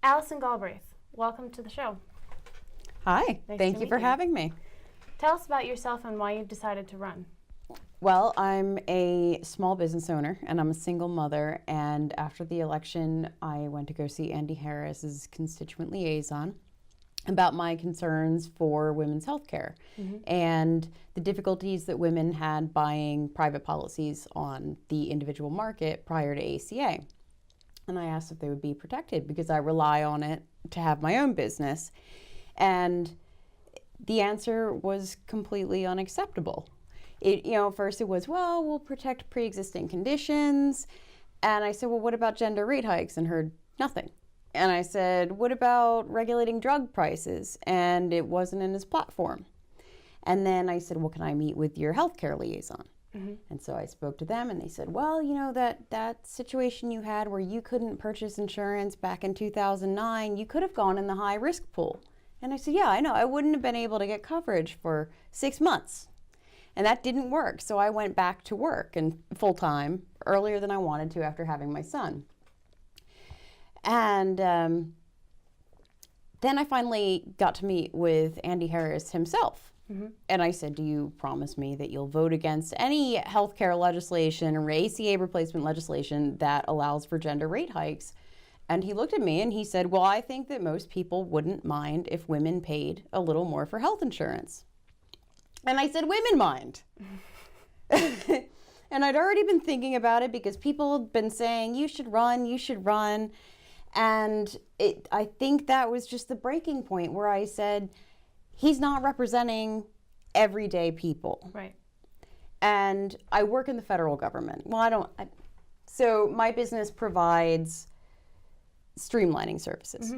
Allison Galbraith, welcome to the show. Hi, thank you for having me. Tell us about yourself and why you've decided to run. Well, I'm a small business owner and I'm a single mother, and after the election I went to go see Andy Harris as constituent liaison about my concerns for women's health care and the difficulties that women had buying private policies on the individual market prior to ACA. And I asked if they would be protected because I rely on it to have my own business. And the answer was completely unacceptable. First it was, well, we'll protect pre-existing conditions. And I said, well, what about gender rate hikes? And heard nothing. And I said, what about regulating drug prices? And it wasn't in his platform. And then I said, well, can I meet with your healthcare liaison? And so I spoke to them and they said, well, that situation you had where you couldn't purchase insurance back in 2009, you could have gone in the high risk pool. And I said, yeah, I know. I wouldn't have been able to get coverage for 6 months. And that didn't work. So I went back to work and full time earlier than I wanted to after having my son. And then I finally got to meet with Andy Harris himself. And I said, do you promise me that you'll vote against any healthcare legislation or ACA replacement legislation that allows for gender rate hikes? And he looked at me and he said, well, I think that most people wouldn't mind if women paid a little more for health insurance. And I said, women mind. And I'd already been thinking about it because people had been saying, you should run, you should run. And I think that was just the breaking point where I said, he's not representing everyday people. Right. And I work in the federal government. Well, so my business provides streamlining services.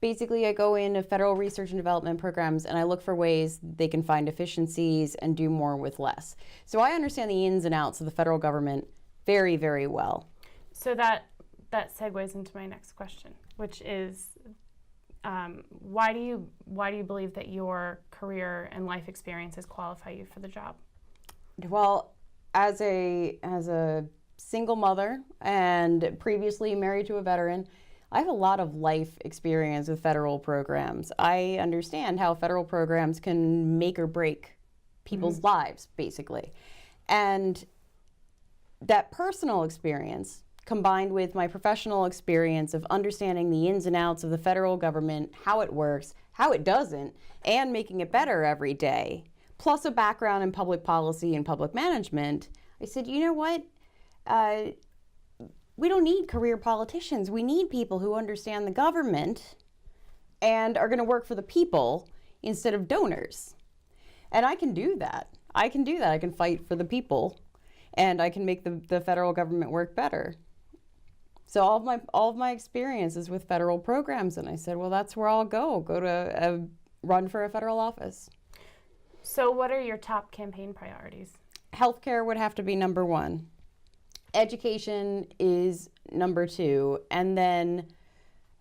Basically, I go into federal research and development programs and I look for ways they can find efficiencies and do more with less. So I understand the ins and outs of the federal government very, very well. So that segues into my next question, which is, why do you believe that your career and life experiences qualify you for the job? Well, as a single mother and previously married to a veteran, I have a lot of life experience with federal programs. I understand how federal programs can make or break people's lives, basically. And that personal experience combined with my professional experience of understanding the ins and outs of the federal government, how it works, how it doesn't, and making it better every day, plus a background in public policy and public management, I said, you know what? We don't need career politicians. We need people who understand the government and are going to work for the people instead of donors. And I can do that. I can fight for the people and I can make the federal government work better. So all of my experiences with federal programs, and I said, well, that's where I'll go to run for a federal office. So what are your top campaign priorities? Healthcare would have to be number one. Education is number two. And then,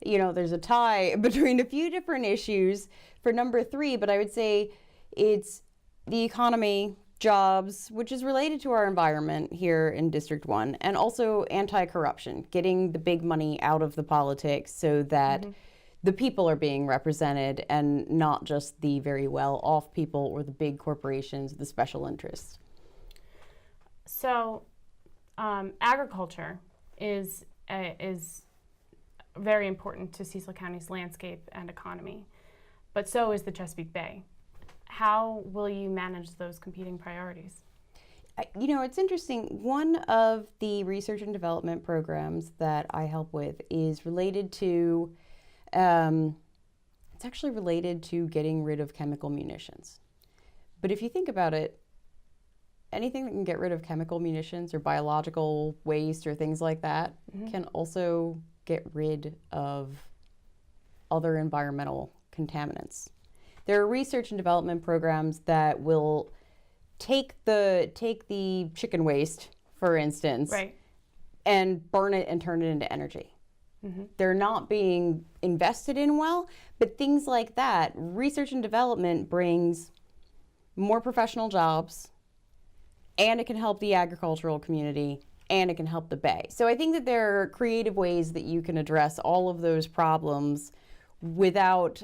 there's a tie between a few different issues for number three, but I would say it's the economy, jobs, which is related to our environment here in District 1, and also anti-corruption, getting the big money out of the politics so that the people are being represented and not just the very well-off people or the big corporations, the special interests. So agriculture is very important to Cecil County's landscape and economy, but so is the Chesapeake Bay. How will you manage those competing priorities? It's interesting. One of the research and development programs that I help with is related to, it's actually related to getting rid of chemical munitions. But if you think about it, anything that can get rid of chemical munitions or biological waste or things like that can also get rid of other environmental contaminants. There are research and development programs that will take the chicken waste, for instance, and burn it and turn it into energy. They're not being invested in well, but things like that, research and development brings more professional jobs, and it can help the agricultural community, and it can help the Bay. So I think that there are creative ways that you can address all of those problems without,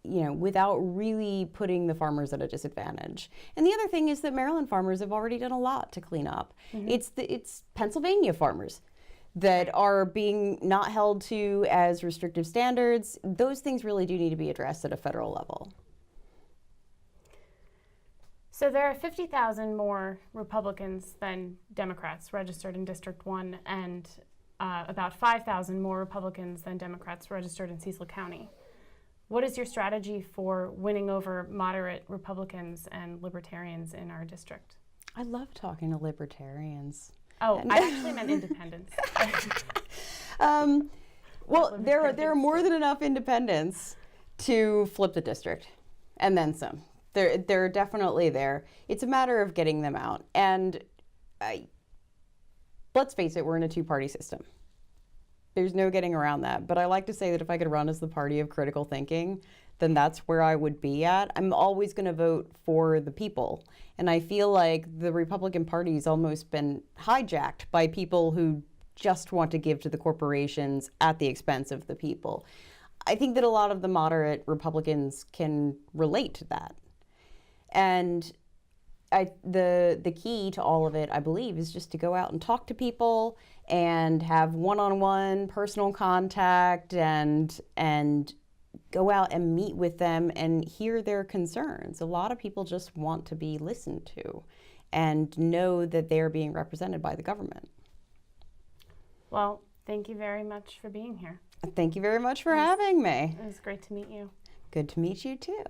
without really putting the farmers at a disadvantage. And the other thing is that Maryland farmers have already done a lot to clean up. It's Pennsylvania farmers that are being not held to as restrictive standards. Those things really do need to be addressed at a federal level. So there are 50,000 more Republicans than Democrats registered in District 1, and about 5,000 more Republicans than Democrats registered in Cecil County. What is your strategy for winning over moderate Republicans and libertarians in our district? I love talking to libertarians. Oh, I actually meant independents. Well, there are more than enough independents to flip the district, and then some. They're definitely there. It's a matter of getting them out. And let's face it, we're in a two-party system. There's no getting around that. But I like to say that if I could run as the party of critical thinking, then that's where I would be at. I'm always going to vote for the people. And I feel like the Republican Party's almost been hijacked by people who just want to give to the corporations at the expense of the people. I think that a lot of the moderate Republicans can relate to that. And the key to all of it, I believe, is just to go out and talk to people and have one-on-one personal contact and go out and meet with them and hear their concerns. A lot of people just want to be listened to and know that they're being represented by the government. Well, thank you very much for being here. Thank you very much for having me. It was great to meet you. Good to meet you too.